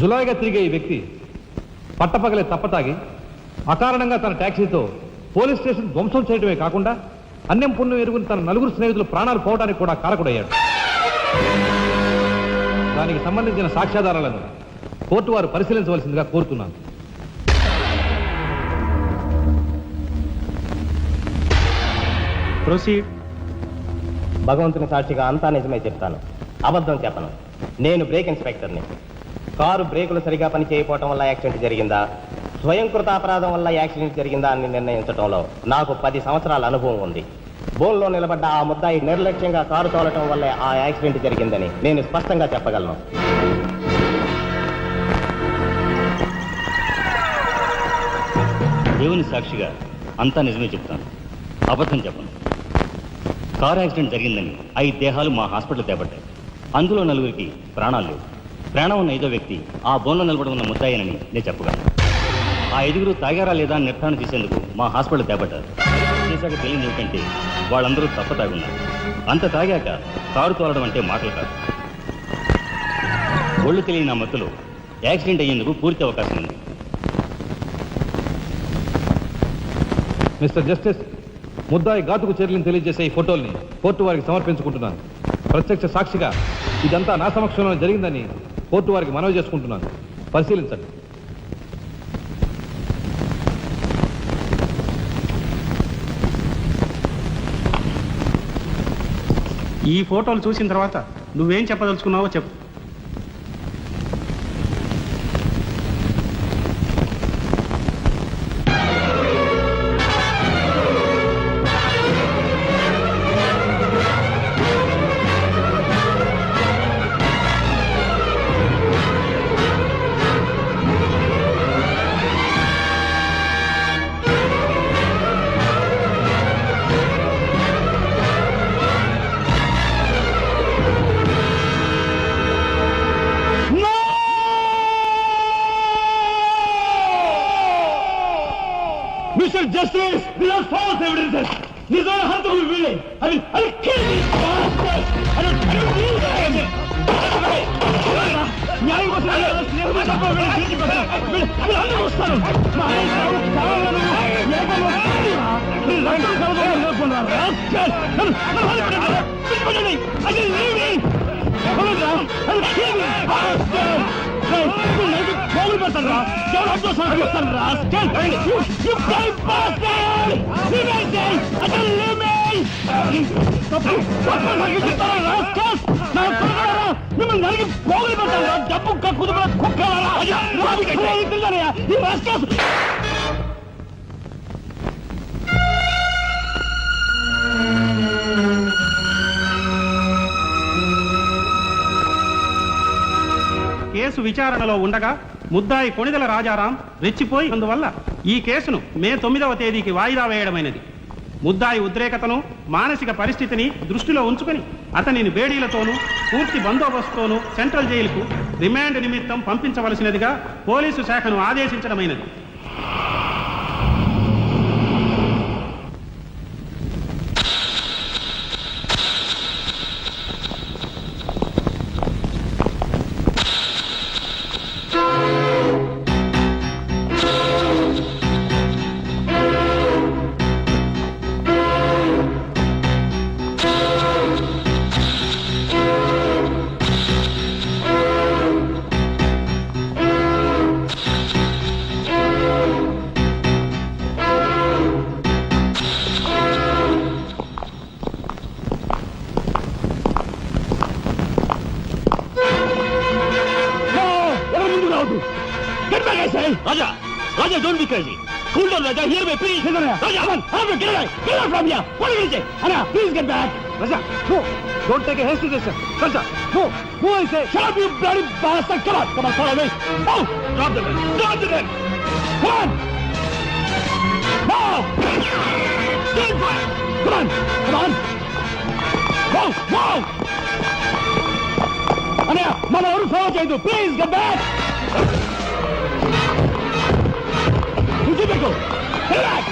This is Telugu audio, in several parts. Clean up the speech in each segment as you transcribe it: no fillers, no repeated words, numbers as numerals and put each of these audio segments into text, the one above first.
జులాయిగా తిరిగే ఈ వ్యక్తి పట్టపగలే తప్పతాగి అకారణంగా తన ట్యాక్సీతో పోలీస్ స్టేషన్ ధ్వంసం చేయడమే కాకుండా అన్యం పుణ్యం ఎరుగుని తన నలుగురు స్నేహితులు ప్రాణాలు పోవడానికి కూడా కారకుడయ్యాడు. దానికి సంబంధించిన సాక్ష్యాధారాలను కోర్టు వారు పరిశీలించవలసిందిగా కోరుతున్నాను. ప్రొసీడ్. భగవంతుని సాక్షిగా అంతా నిజమే చెప్తాను, అబద్ధం చెప్పను. నేను బ్రేక్ ఇన్స్పెక్టర్ని. కారు బ్రేకులు సరిగా పని చేయకపోవటం వల్ల యాక్సిడెంట్ జరిగిందా, స్వయంకృత అపరాధం వల్ల యాక్సిడెంట్ జరిగిందా అని నిర్ణయించడంలో నాకు 10 సంవత్సరాల అనుభవం ఉంది. బోన్లో నిలబడ్డ ఆ ముద్దాయి నిర్లక్ష్యంగా కారు తోలటం వల్లే ఆ యాక్సిడెంట్ జరిగిందని నేను స్పష్టంగా చెప్పగలను. దేవుని సాక్షిగా అంతా నిజమే చెప్తాను, అబద్ధం చెప్పను. కారు యాక్సిడెంట్ జరిగిందని 5 దేహాలు మా హాస్పిటల్ తేబడ్డాయి. అందులో 4గురికి ప్రాణాలు లేవు. ప్రాణం ఉన్న 5వ వ్యక్తి ఆ బోన్లో నిలబడి ఉన్న ముద్దాయినని నేను చెప్పగలను. ఆ 5గురు తాగారా లేదా అని నిర్ధారణ చేసేందుకు మా హాస్పిటల్ తేబడ్డారు. చేశాక తెలియదు ఏమిటంటే వాళ్ళందరూ తప్ప తాగున్నారు. అంత తాగాక కారు తోలడం అంటే మాటలు కాదు. ఒళ్ళు తెలియని ఆ మత్తులో యాక్సిడెంట్ అయ్యేందుకు పూర్తి అవకాశం ఉంది. మిస్టర్ జస్టిస్, ముద్దాయి ఘాతుకు చర్యలను తెలియజేసే ఈ ఫోటోల్ని కోర్టు వారికి సమర్పించుకుంటున్నాను. ప్రత్యక్ష సాక్షిగా ఇదంతా నా సమక్షంలో జరిగిందని కోర్టు వారికి మనవి చేసుకుంటున్నాను. పరిశీలించండి. ఈ ఫోటోలు చూసిన తర్వాత నువ్వేం చెప్పదలుచుకున్నావో చెప్పు. Mr. Justice, these are false evidences. These are hantulu వీళ్ళే. I'll kill these bastards. I don't need them. న్యాయం కోసం స్నేహితులు తప్ప వీళ్ళు వీళ్ళందరూ వస్తారు. కావాలను లేకపోతే రంగులు కలవాలి అనుకున్నారు. పోగులు పెడతాను రా. ఎవరు అడ్డోసారి వస్తాను రా. మిమ్మల్ని నలిగి పోగులు పెడతాను రా. డబ్బు కుదురు కుక్కలారా. కేసు విచారణలో ఉండగా ముద్దాయి కొణిదెల రాజారాం రెచ్చిపోయి అందువల్ల ఈ కేసును మే 9వ తేదీకి వాయిదా వేయడమైనది. ముద్దాయి ఉద్రేకతను, మానసిక పరిస్థితిని దృష్టిలో ఉంచుకొని అతనిని బేడీలతోనూ పూర్తి బందోబస్తుతోనూ సెంట్రల్ జైలుకు రిమాండ్ నిమిత్తం పంపించవలసినదిగా పోలీసు శాఖను ఆదేశించడమైనది. Raja! Raja, don't be crazy! Cool down, Raja! Hear me, please! Raja, come on! Get away! Get away from here! What are you saying? Anna, please get back! Raja, no! Don't take a hasty decision. Raja, no! Who I say? Shut up, you bloody bastard! Come on! Come on, follow me! No! Drop the gun! Drop the gun! Come on! No! Stay quiet! Come on! Come on! Go! Go! Anna, మన ఎవరు ఫాలో చేయదు! Please get back! Get back!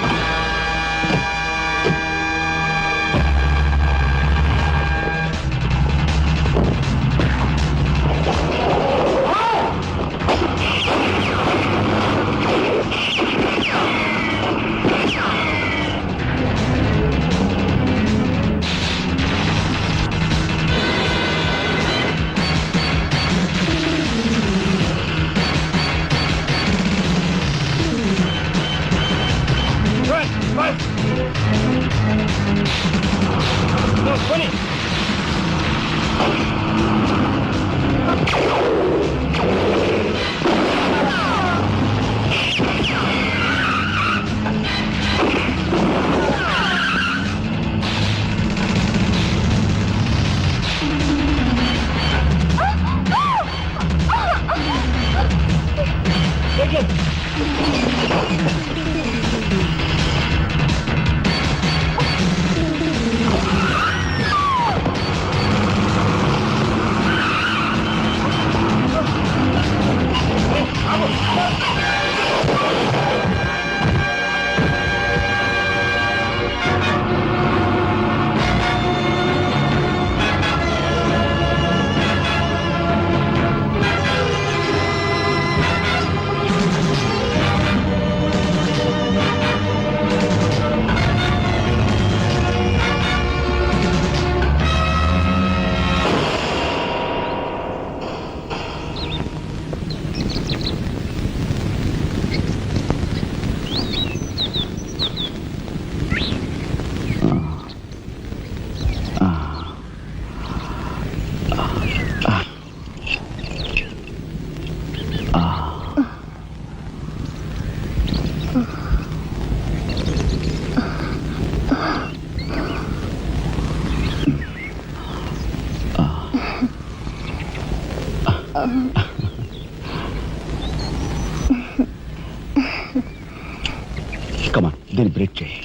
కమాన్, దీన్ని బ్రేక్ చేయి.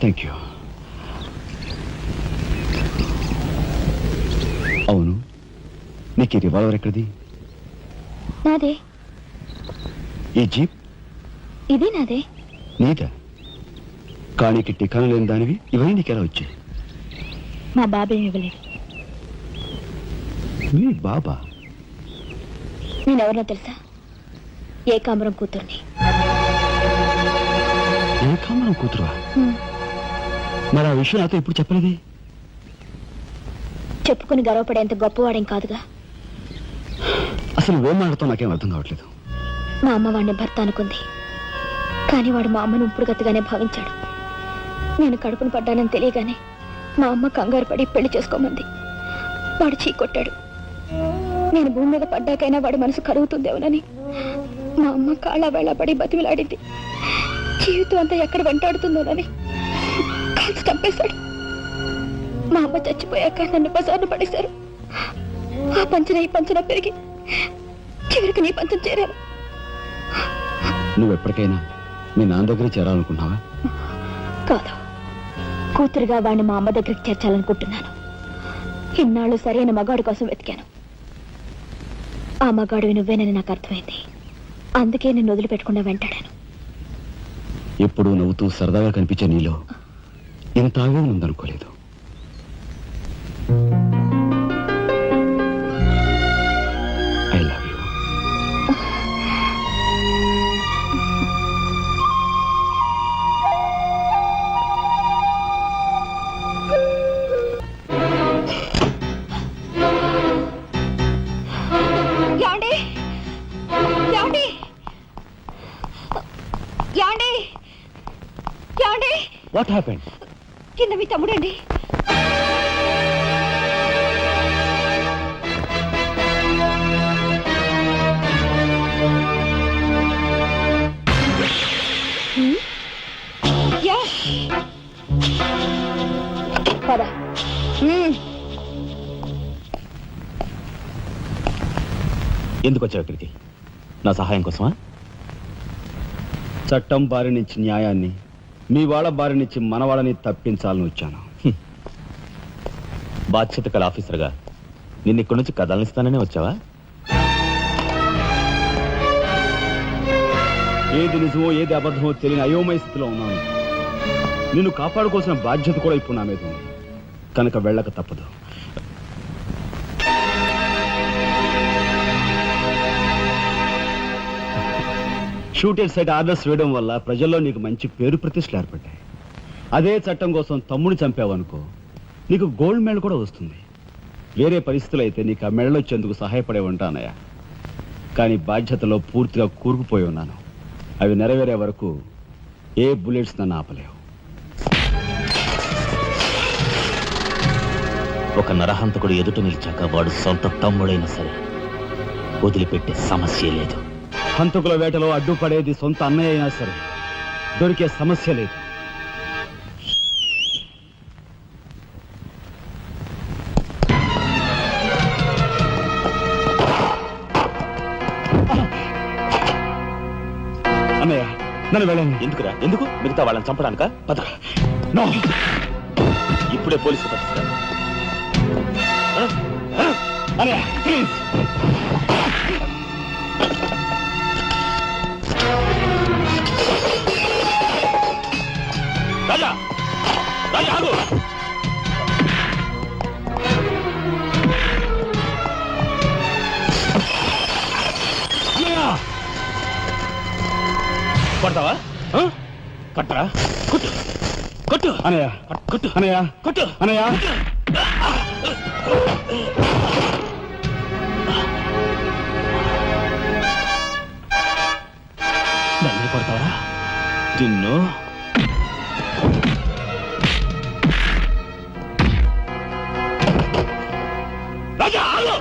Thank you. అవును, నీకు ఈ రివాల్వర్ ఎక్కడిది? నాదే. ఈ జీప్ ఇది నాదే. నీదా? కానీ టికానా లేని దానివి ఇవన్నీ నీకెలా వచ్చాయి? మా బాబే ఇవ్వలేదు. మీ బాబా? నేనెవరినో తెలుసా? ఏకాంబరం కూతుర్ని. ఏకాంబరం కూతురువా? మరి ఆ విషయం నాతో ఇప్పుడు చెప్పలేదే? చెప్పుకుని గర్వపడేంత గొప్పవాడేం కాదుగా. అసలు ఏం మాట్లాడుతావు నాకేం అర్థం కావట్లేదు. మా అమ్మ వాడిని భర్త అనుకుంది, కానీ వాడు మా అమ్మను ఉంపుడుగత్తగానే భావించాడు. నేను కడుపును పడ్డానని తెలియగానే మా అమ్మ కంగారు పడి పెళ్లి చేసుకోమంది. వాడు చీకొట్టాడు. నేను భూమి మీద పడ్డాకైనా వాడి మనసు కరుగుతుందేమోనని మా అమ్మ కాళ్ళ వేళ పడి బతిమిలాడింది. జీవితం అంతా ఎక్కడ వెంటాడుతుందోనని కాల్చి చంపేశాడు. మా అమ్మ చచ్చిపోయాక నన్ను బజార్ను పడేశారు. ఆ పంచన ఈ పంచన పెరిగి చివరికి నీ పంచం చేరాను. నువ్వు ఎప్పటికైనా మీ నాన్న దగ్గర చేరాలనుకున్నావా? కాదు, కూతురుగా వాడిని మా అమ్మ దగ్గరికి చేర్చాలనుకుంటున్నాను. ఇన్నాళ్ళు సరైన మగాడు కోసం వెతికాను. ఆ మగాడు నువ్వేనని నాకు అర్థమైంది. అందుకే నేను వదిలిపెట్టకుండా వెంటాడాను. ఎప్పుడూ నవ్వుతూ సరదాగా కనిపించే నీలో ఇంత ఆవేదన ఉందనుకోలేదు. I love you. యాండి యాండి యాండి యాండి, వాట్ హ్యాపెండ్? కింద మీ తమ్ముడండి. పద. ఎందుకు వచ్చావు ఇక్కడికి? నా సహాయం కోసమా? చట్టం బారి నుంచి న్యాయాన్ని, మీ వాళ్ళ బారి నుంచి మన వాళ్ళని తప్పించాలని వచ్చాను. బాధ్యత కల ఆఫీసర్గా నిన్ను ఇక్కడి నుంచి కదలనిస్తాననే వచ్చావా? ఏది నిజమో ఏది అబద్ధమో తెలియని అయోమయ స్థితిలో ఉన్నాను. నిన్ను కాపాడుకోవాల్సిన బాధ్యత కూడా ఇప్పుడు నా మీద ఉంది. కనుక వెళ్ళక తప్పదు. షూటెడ్ సైట్ ఆర్డర్స్ వేయడం వల్ల ప్రజల్లో నీకు మంచి పేరు ప్రతిష్టలు ఏర్పడ్డాయి. అదే చట్టం కోసం తమ్ముడిని చంపావనుకో, నీకు గోల్డ్ మెడల్ కూడా వస్తుంది. వేరే పరిస్థితులు అయితే నీకు ఆ మెడల్ వచ్చేందుకు సహాయపడే ఉంటానయ్యా. కానీ బాధ్యతలో పూర్తిగా కూరుకుపోయి ఉన్నాను. అవి నెరవేరే వరకు ఏ బుల్లెట్స్ నన్ను ఆపలేవు. ఒక నరహంతకుడు ఎదుట నిలిచాక వాడు సొంత తమ్ముడైనా సరే వదిలిపెట్టే సమస్య లేదు. హంతకుల వేటలో అడ్డుపడేది సొంత అన్నయ్య అయినా సరే దొరికే సమస్య లేదు. ఎందుకురా ఎందుకు మిగతా వాళ్ళని చంపడానికా పద నో ఇప్పుడే పోలీసు పట్టిస్తాను అరే ప్లీజ్ రాజా రాజా ఆగు కొడతావా కట్టరా కొట్టు కొట్టు అనయ్య కొట్టు అనయ్య కొట్టు అనయ్య నన్ను కొడతావరా నిన్ను రాజా ఆగు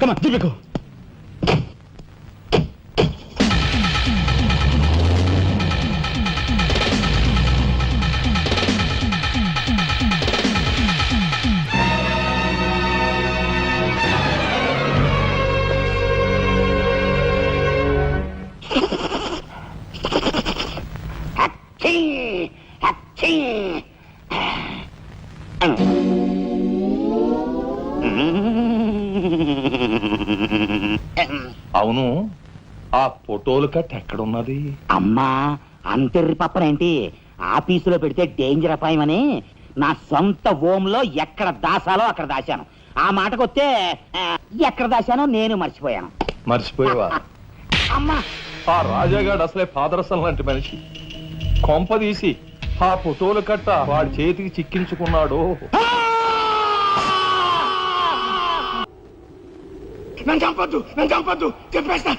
Come on, Deepiku. అవును ఆ ఫోటోలు కట్ ఎక్కడున్నది? అమ్మా అంతెర్రి పప్పనేంటి ఆఫీసులో పెడితే డేంజర్ అపాయమని నా సొంత హోంలో ఎక్కడ దాసాలో అక్కడ దాశాను. ఆ మాటకొస్తే ఎక్కడ దాశానో నేను మర్చిపోయాను. మర్చిపోయావా? అమ్మా ఆ రాజాగాడు అసలే పాదరసం లాంటి మనిషి. కొంపదీసి ఆ ఫోటోలు కట్ట వాడి చేతికి చిక్కించుకున్నాడు. నన్ను చంపొద్దు చెప్పేస్తా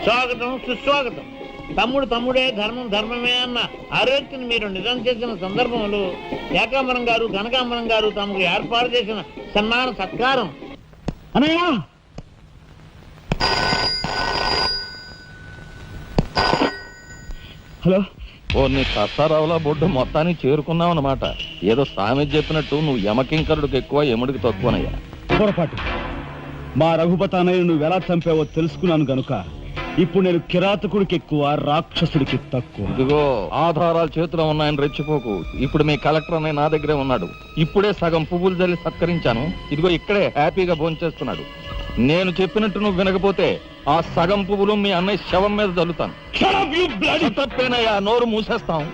స్వాగతం సుస్వాగతం. తమ్ముడే ధర్మం ధర్మమే అన్న ఆరోగ్యని మీరు నిజం చేసిన సందర్భంలో ఏకాంబరం గారు కనకాంబరం గారు తమకు ఏర్పాటు చేసిన సన్మాన సత్కారం. అనయ్య హలో నీ కసారావులా బొడ్డు మొత్తానికి చేరుకున్నావు అన్నమాట. ఏదో సామెత చెప్పినట్టు నువ్వు యమకింకరుడికి ఎక్కువ యముడికి తక్కువనయ్యా. పొరపాటు మా రఘుపతి అన్నయ్య నువ్వు ఎలా చంపావో తెలుసుకున్నాను గనుక ఇప్పుడు నేను కిరాతకుడికి ఎక్కువ, రాక్షసుడికి తక్కువ. ఇదిగో ఆధారాలు చేతిలో ఉన్నాయని రెచ్చిపోకు. ఇప్పుడు మీ కలెక్టర్ అనే నా దగ్గరే ఉన్నాడు. ఇప్పుడే సగం పువ్వులు జల్లి సత్కరించాను. ఇదిగో ఇక్కడే హ్యాపీగా భోంచేస్తున్నాడు. నేను చెప్పినట్టు నువ్వు వినకపోతే ఆ సగం పువ్వులు మీ అన్నయ్య శవం మీద జల్లుతాను. తప్పేనయ్యా, నోరు మూసేస్తాం.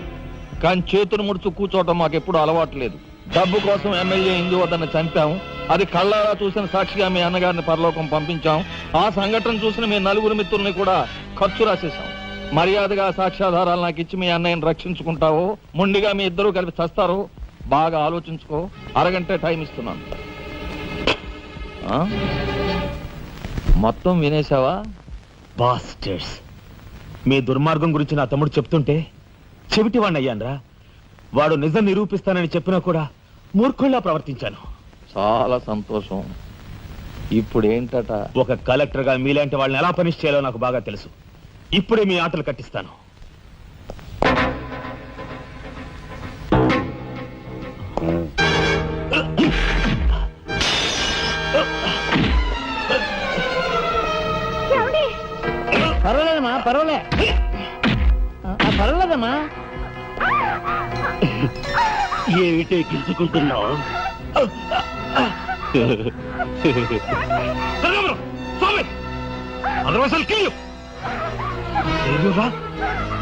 కానీ చేతులు ముడుచు కూర్చోవటం మాకెప్పుడు అలవాటు లేదు. డబ్బు కోసం ఎమ్మెల్యే ఇందువద్దన్న చంపాం. అది కళ్ళారా చూసిన సాక్షిగా మీ అన్నగారిని పరలోకం పంపించాం. ఆ సంఘటన చూసిన మీ నలుగురు మిత్రుల్ని కూడా ఖర్చు రాసేశాం. మర్యాదగా సాక్ష్యాధారాలు నాకు ఇచ్చి మీ అన్నయ్యని రక్షించుకుంటావో మొండిగా మీ ఇద్దరూ కలిపి చస్తారో బాగా ఆలోచించుకో. అరగంట టైం ఇస్తున్నాను. మొత్తం వినేశావా? బాస్టర్స్, మీ దుర్మార్గం గురించి నా తమ్ముడు చెప్తుంటే చెవిటి వాడిని అయ్యాన్రా. వాడు నిజం నిరూపిస్తానని చెప్పినా కూడా మూర్ఖుల్లా ప్రవర్తించాను. చాలా సంతోషం. ఇప్పుడు ఏంటట? ఒక కలెక్టర్గా మీలాంటి వాళ్ళని ఎలా పనిష్ చేయాలో నాకు బాగా తెలుసు. ఇప్పుడే మీ ఆటలు కట్టిస్తాను. పర్వాలేదమ్మా, పర్వాలేదమ్మా. ఏమిటే గింజుకుంటున్నావు?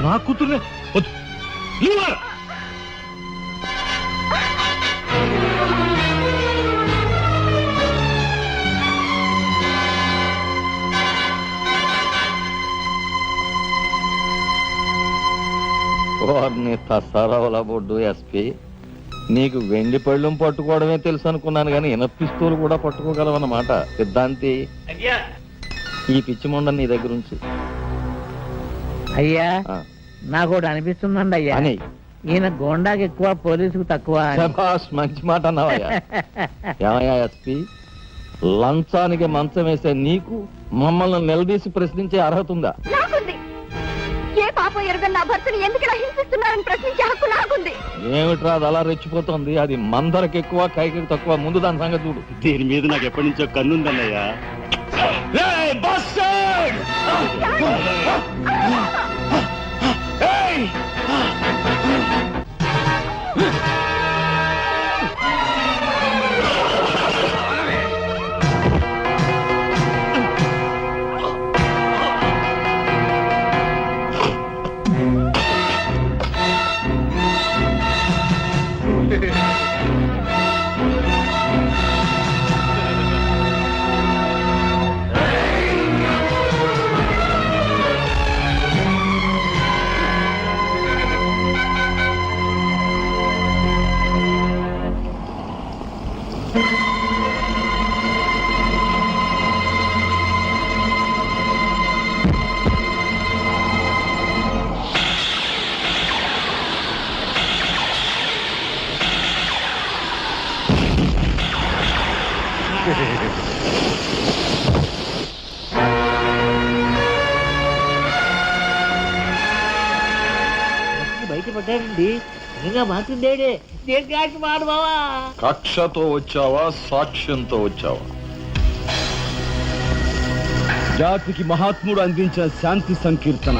నా కూతుర్నే వద్దు. వారిని తసారావుల బొడ్డు ఎస్పీ, నీకు వెండి పళ్ళం పట్టుకోవడమే తెలుసు అనుకున్నాను కానీ పిస్తూలు కూడా పట్టుకోగలవన్నమాట. సిద్ధాంతి, ఈ పిచ్చి మొండ నీ దగ్గర ఉంచి. అయ్యా, నాకు ఒకటి అనిపిస్తుందండి అయ్యా. అని ఈయన గోండాకి ఎక్కువ, పోలీసుకు తక్కువ. శభాష్, మంచి మాట అన్నావయ్యా. ఏమయ్యా ఎస్పీ, లంచానికి మంచం వేసే నీకు మమ్మల్ని నిలదీసి ప్రశ్నించే అర్హత ఉందా? ఏ పాపం ఎరుగని నా భర్తని ఎందుకు ఇలా హింసిస్తున్నారని ప్రశ్నించే హక్కు నాకుంది. ఏమిట్రా అది అలా రెచ్చిపోతుంది? అది మందరికి ఎక్కువ, కైకి తక్కువ. ముందు దాని సంగతి చూడు. దీని మీద నాకు ఎప్పటి నుంచో కన్నుందన్నయ్యా. బయట పడ్డాడండి. నిజంగా మాట్లాడేడే. దేనికి మాట బావా? కక్షతో వచ్చావా, సాక్ష్యంతో వచ్చావా? జాతికి మహాత్ముడు అందించిన శాంతి సంకీర్తన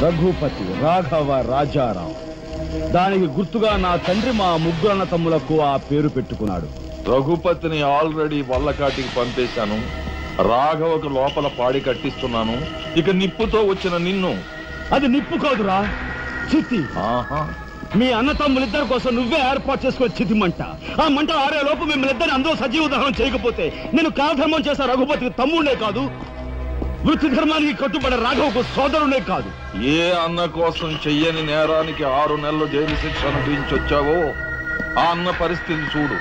రఘుపతి రాఘవ రాజారావు. దానికి గుర్తుగా నా తండ్రి మా ముగ్గురు అన్న తమ్ములకు ఆ పేరు పెట్టుకున్నాడు. రఘుపతిని ఆల్రెడీ వల్లకాటికి పంపేశాను. రాఘవకు లోపల పాడి కట్టిస్తున్నాను. ఇక నిప్పుతో వచ్చిన నిన్ను. అది నిప్పు కాదురా, చితి. ఆహా, మీ అన్న తమ్ములిద్దరి కోసం నువ్వే ఏర్పాటు చేసుకుని చితి మంట. ఆ మంట ఆరే లోపు మిమ్మల్ని ఇద్దరిని అందరూ సజీవ దహనం చేయకపోతే నేను కాలధర్మం చేసే రఘుపతికి తమ్ముడే కాదు, వృత్తి ధర్మానికి కట్టుబడే రాఘవకు సోదరుడే కాదు. ఏ అన్న కోసం చెయ్యని నేరానికి 6 నెలలు జైలు శిక్ష అనుభవించొచ్చావో ఆ అన్న పరిస్థితి చూడు.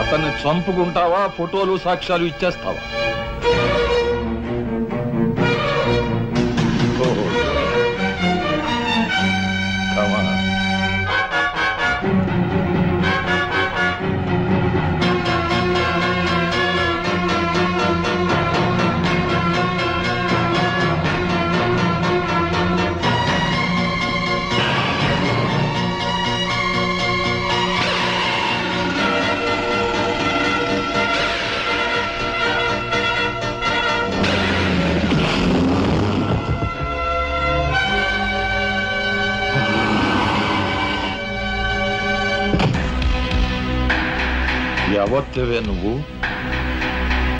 అతన్ని చంపుకుంటావా, ఫోటోలు సాక్ష్యాలు ఇచ్చేస్తావా? Come on. ఎవరివే నువ్వు?